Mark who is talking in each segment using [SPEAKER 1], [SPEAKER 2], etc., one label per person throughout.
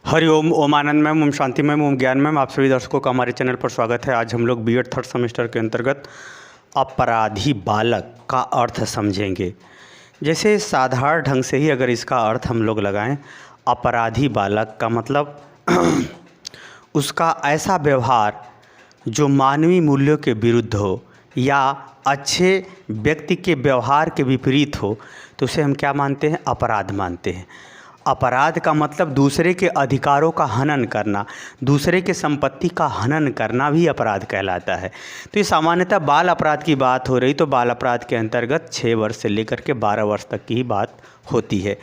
[SPEAKER 1] हरिओम, ओम आनंद ma'am, Om Shanti ma'am, ओम ज्ञान ma'am. आप सभी दर्शकों का हमारे चैनल पर स्वागत है। आज हम लोग बीएड थर्ड सेमेस्टर के अंतर्गत अपराधी बालक का अर्थ समझेंगे। जैसे साधारण ढंग से ही अगर इसका अर्थ हम लोग लगाएं, अपराधी बालक का मतलब उसका ऐसा व्यवहार जो मानवीय मूल्यों के विरुद्ध हो या अच्छे व्यक्ति के व्यवहार के विपरीत हो, तो उसे हम क्या मानते हैं? अपराध मानते हैं। अपराध का मतलब दूसरे के अधिकारों का हनन करना, दूसरे के संपत्ति का हनन करना भी अपराध कहलाता है। तो ये सामान्यतः बाल अपराध की बात हो रही, तो बाल अपराध के अंतर्गत 6 वर्ष से लेकर के 12 वर्ष तक की ही बात होती है।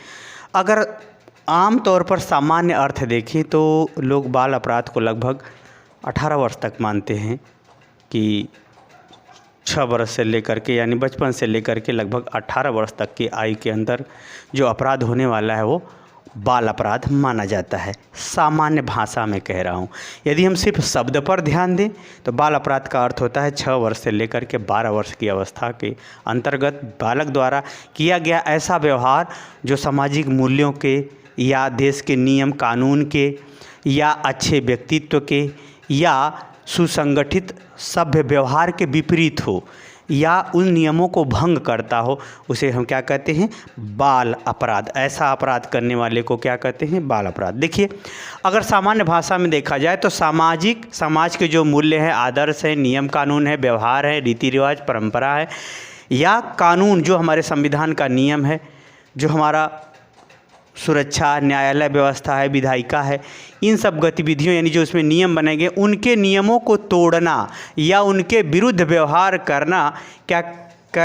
[SPEAKER 1] अगर आम तौर पर सामान्य अर्थ देखें तो लोग बाल अपराध को लगभग 18 वर्ष तक मानते हैं कि 6 वर्ष से लेकर के यानी बचपन से लेकर के लगभग 18 वर्ष तक की आयु के अंदर जो अपराध होने वाला है वो बाल अपराध माना जाता है। सामान्य भाषा में कह रहा हूँ। यदि हम सिर्फ शब्द पर ध्यान दें तो बाल अपराध का अर्थ होता है 6 वर्ष से लेकर के 12 वर्ष की अवस्था के अंतर्गत बालक द्वारा किया गया ऐसा व्यवहार जो सामाजिक मूल्यों के या देश के नियम कानून के या अच्छे व्यक्तित्व के या सुसंगठित सभ्य व्यवहार के विपरीत हो या उन नियमों को भंग करता हो, उसे हम क्या कहते हैं? बाल अपराध। ऐसा अपराध करने वाले को क्या कहते हैं? बाल अपराध। देखिए, अगर सामान्य भाषा में देखा जाए तो समाज के जो मूल्य हैं, आदर्श है, नियम कानून है, व्यवहार है, रीति रिवाज, परंपरा है या कानून जो हमारे संविधान का नियम है, जो हमारा सुरक्षा, न्यायालय व्यवस्था है, विधायिका है, इन सब गतिविधियों यानी जो उसमें नियम बने गए, उनके नियमों को तोड़ना या उनके विरुद्ध व्यवहार करना क्या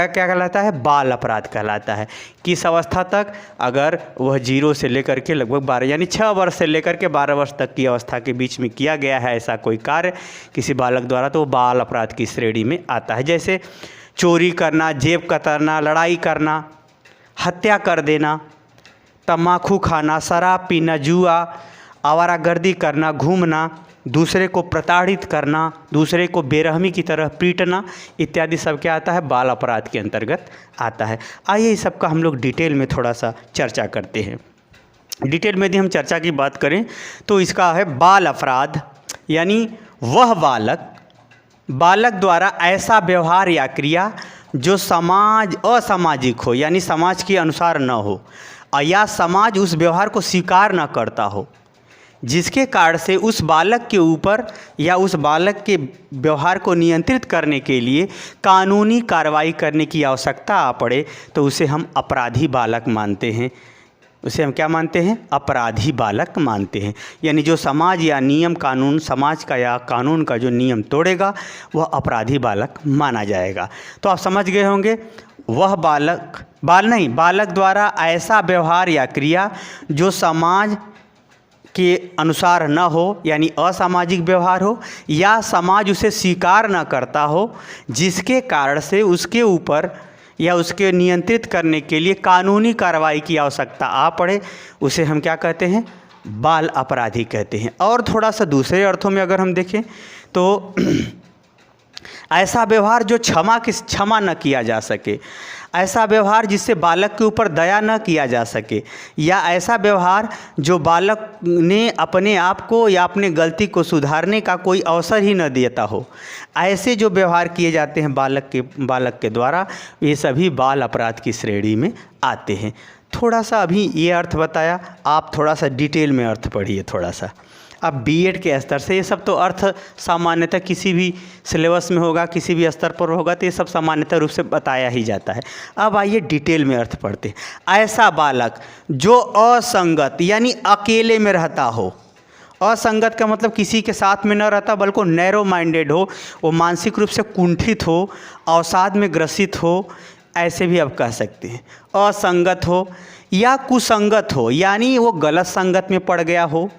[SPEAKER 1] कहलाता है? बाल अपराध कहलाता है। किस अवस्था तक? अगर वह 0 से लेकर के लगभग 12 यानी 6 वर्ष से लेकर के 12 वर्ष तक की अवस्था के बीच में किया गया है ऐसा कोई कार्य किसी बालक द्वारा, तो वो बाल अपराध की श्रेणी में आता है। जैसे चोरी करना, जेब कतरना, लड़ाई करना, हत्या कर देना, तम्बाकू खाना, शराब पीना, जुआ, आवारागर्दी करना, घूमना, दूसरे को प्रताड़ित करना, दूसरे को बेरहमी की तरह पीटना इत्यादि सब क्या आता है? बाल अपराध के अंतर्गत आता है। आइए इस सब का हम लोग डिटेल में थोड़ा सा चर्चा करते हैं। डिटेल में यदि हम चर्चा की बात करें तो इसका है बाल अपराध यानी वह बालक द्वारा ऐसा व्यवहार या क्रिया जो असामाजिक हो यानी समाज के अनुसार न हो या समाज उस व्यवहार को स्वीकार न करता हो, जिसके कारण से उस बालक के ऊपर या उस बालक के व्यवहार को नियंत्रित करने के लिए कानूनी कार्रवाई करने की आवश्यकता आ पड़े, तो उसे हम अपराधी बालक मानते हैं। उसे हम क्या मानते हैं? अपराधी बालक मानते हैं। यानी जो समाज या नियम कानून, समाज का या कानून का जो नियम तोड़ेगा वह अपराधी बालक माना जाएगा। तो आप समझ गए होंगे, वह बालक द्वारा ऐसा व्यवहार या क्रिया जो समाज के अनुसार न हो यानी असामाजिक व्यवहार हो या समाज उसे स्वीकार न करता हो, जिसके कारण से उसके ऊपर या उसके नियंत्रित करने के लिए कानूनी कार्रवाई की आवश्यकता आ पड़े, उसे हम क्या कहते हैं? बाल अपराधी कहते हैं। और थोड़ा सा दूसरे अर्थों में अगर हम देखें तो ऐसा व्यवहार जो क्षमा न किया जा सके, ऐसा व्यवहार जिससे बालक के ऊपर दया न किया जा सके, या ऐसा व्यवहार जो बालक ने अपने आप को या अपने गलती को सुधारने का कोई अवसर ही न देता हो, ऐसे जो व्यवहार किए जाते हैं बालक के द्वारा, ये सभी बाल अपराध की श्रेणी में आते हैं। थोड़ा सा अभी ये अर्थ बताया, आप थोड़ा सा डिटेल में अर्थ पढ़िए थोड़ा सा। अब बीएड के स्तर से ये सब तो अर्थ सामान्यतः किसी भी सिलेबस में होगा, किसी भी स्तर पर होगा, तो ये सब सामान्यतः रूप से बताया ही जाता है। अब आइए डिटेल में अर्थ पढ़ते हैं। ऐसा बालक जो असंगत यानी अकेले में रहता हो, असंगत का मतलब किसी के साथ में न रहता बल्कि नैरो माइंडेड हो, वो मानसिक रूप से कुंठित हो, अवसाद में ग्रसित हो, ऐसे भी आप कह सकते हैं। असंगत हो या कुसंगत हो यानी वो गलत संगत में पड़ गया हो,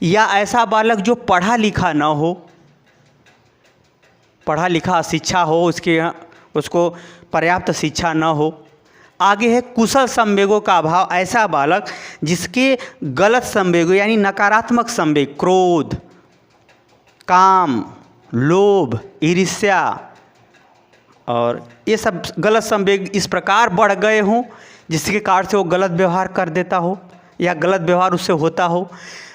[SPEAKER 1] या ऐसा बालक जो पढ़ा लिखा न हो, पढ़ा लिखा अशिक्षा हो, उसको पर्याप्त शिक्षा न हो। आगे है कुशल संवेगों का अभाव, ऐसा बालक जिसके गलत संवेगों यानी नकारात्मक संवेग, क्रोध, काम, लोभ, ईर्ष्या और ये सब गलत संवेग इस प्रकार बढ़ गए हों जिसके कारण से वो गलत व्यवहार कर देता हो या गलत व्यवहार उससे होता हो।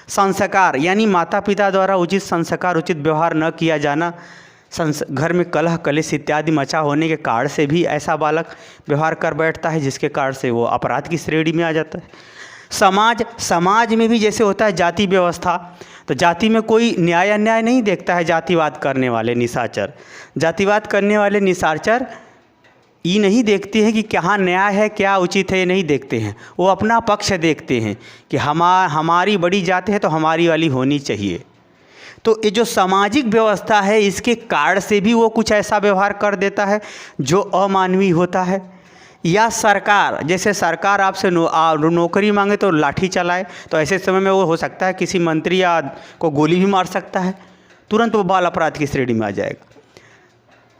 [SPEAKER 1] संस्कार यानी माता पिता द्वारा उचित संस्कार उचित व्यवहार न किया जाना, घर में कलह कलेश इत्यादि मचा होने के कारण से भी ऐसा बालक व्यवहार कर बैठता है, जिसके कारण से वो अपराध की श्रेणी में आ जाता है। समाज में भी जैसे होता है जाति व्यवस्था, तो जाति में कोई न्याय अन्याय नहीं देखता है। जातिवाद करने वाले निशाचर ये नहीं देखते हैं कि क्या न्याय है क्या उचित है, ये नहीं देखते हैं। वो अपना पक्ष देखते हैं कि हमारी बड़ी जाति है तो हमारी वाली होनी चाहिए। तो ये जो सामाजिक व्यवस्था है इसके कारण से भी वो कुछ ऐसा व्यवहार कर देता है जो अमानवीय होता है। या सरकार, जैसे सरकार आपसे नौकरी मांगे तो लाठी चलाए, तो ऐसे समय में वो हो सकता है किसी मंत्री या को गोली भी मार सकता है, तुरंत वो बाल अपराध की श्रेणी में आ जाएगा।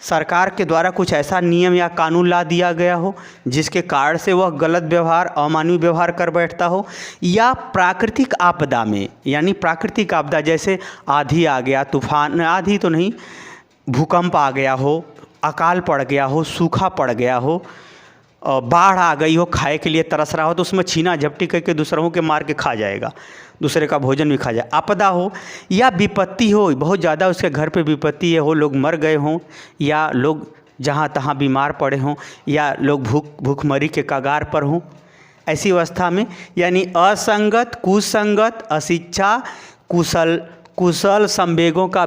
[SPEAKER 1] सरकार के द्वारा कुछ ऐसा नियम या कानून ला दिया गया हो जिसके कारण से वह गलत व्यवहार अमानवीय व्यवहार कर बैठता हो। या प्राकृतिक आपदा में, यानी प्राकृतिक आपदा जैसे आंधी आ गया, तूफान, आंधी तो नहीं, भूकंप आ गया हो, अकाल पड़ गया हो, सूखा पड़ गया हो, बाढ़ आ गई हो, खाए के लिए तरस रहा हो, तो उसमें छीना झपटी करके दूसरों के मार के खा जाएगा, दूसरे का भोजन भी खा जाए। आपदा हो या विपत्ति हो, बहुत ज़्यादा उसके घर पे विपत्ति हो, लोग मर गए हों या लोग जहाँ तहाँ बीमार पड़े हों या लोग भूखमरी के कगार पर हों, ऐसी अवस्था में यानी असंगत, कुसंगत, अशिक्षा, कुशल संवेगों का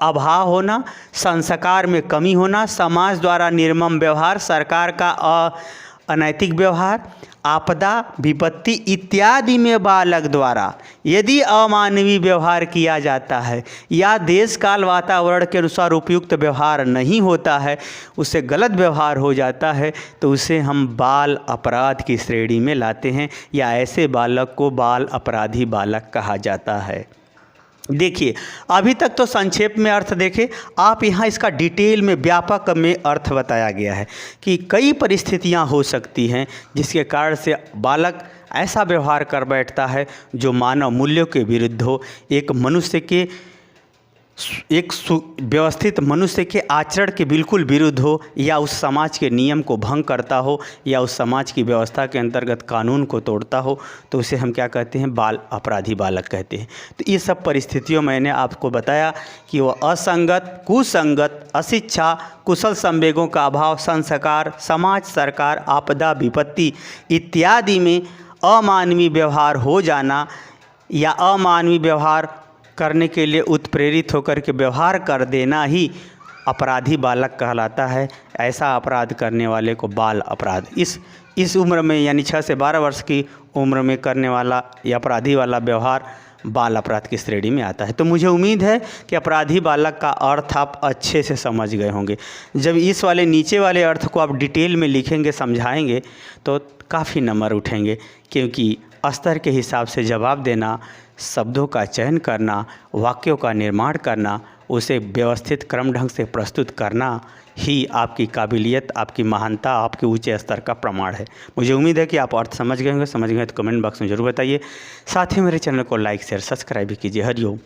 [SPEAKER 1] अभाव होना, संस्कार में कमी होना, समाज द्वारा निर्मम व्यवहार, सरकार का अनैतिक व्यवहार, आपदा विपत्ति इत्यादि में बालक द्वारा यदि अमानवीय व्यवहार किया जाता है या देश काल वातावरण के अनुसार उपयुक्त व्यवहार नहीं होता है, उससे गलत व्यवहार हो जाता है, तो उसे हम बाल अपराध की श्रेणी में लाते हैं या ऐसे बालक को बाल अपराधी बालक कहा जाता है। देखिए, अभी तक तो संक्षेप में अर्थ देखें, आप यहाँ इसका डिटेल में व्यापक में अर्थ बताया गया है कि कई परिस्थितियाँ हो सकती हैं जिसके कारण से बालक ऐसा व्यवहार कर बैठता है जो मानव मूल्यों के विरुद्ध हो, एक व्यवस्थित मनुष्य के आचरण के बिल्कुल विरुद्ध हो, या उस समाज के नियम को भंग करता हो, या उस समाज की व्यवस्था के अंतर्गत कानून को तोड़ता हो, तो उसे हम क्या कहते हैं, बाल अपराधी बालक कहते हैं। तो ये सब परिस्थितियों मैंने आपको बताया कि वो असंगत, कुसंगत, अशिक्षा, कुशल संवेगों का अभाव, संस्कार, समाज, सरकार, आपदा विपत्ति इत्यादि में अमानवीय व्यवहार हो जाना या अमानवीय व्यवहार करने के लिए उत्प्रेरित होकर के व्यवहार कर देना ही अपराधी बालक कहलाता है। ऐसा अपराध करने वाले को बाल अपराध इस उम्र में यानी 6 से 12 वर्ष की उम्र में करने वाला या अपराधी वाला व्यवहार बाल अपराध की श्रेणी में आता है। तो मुझे उम्मीद है कि अपराधी बालक का अर्थ आप अच्छे से समझ गए होंगे। जब इस वाले नीचे वाले अर्थ को आप डिटेल में लिखेंगे, समझाएंगे, तो काफ़ी नंबर उठेंगे, क्योंकि स्तर के हिसाब से जवाब देना, शब्दों का चयन करना, वाक्यों का निर्माण करना, उसे व्यवस्थित क्रम ढंग से प्रस्तुत करना ही आपकी काबिलियत, आपकी महानता, आपके ऊंचे स्तर का प्रमाण है। मुझे उम्मीद है कि आप अर्थ समझ गए होंगे। समझ गए तो कमेंट बॉक्स में ज़रूर बताइए। साथ ही मेरे चैनल को लाइक शेयर सब्सक्राइब भी कीजिए। हरिओम।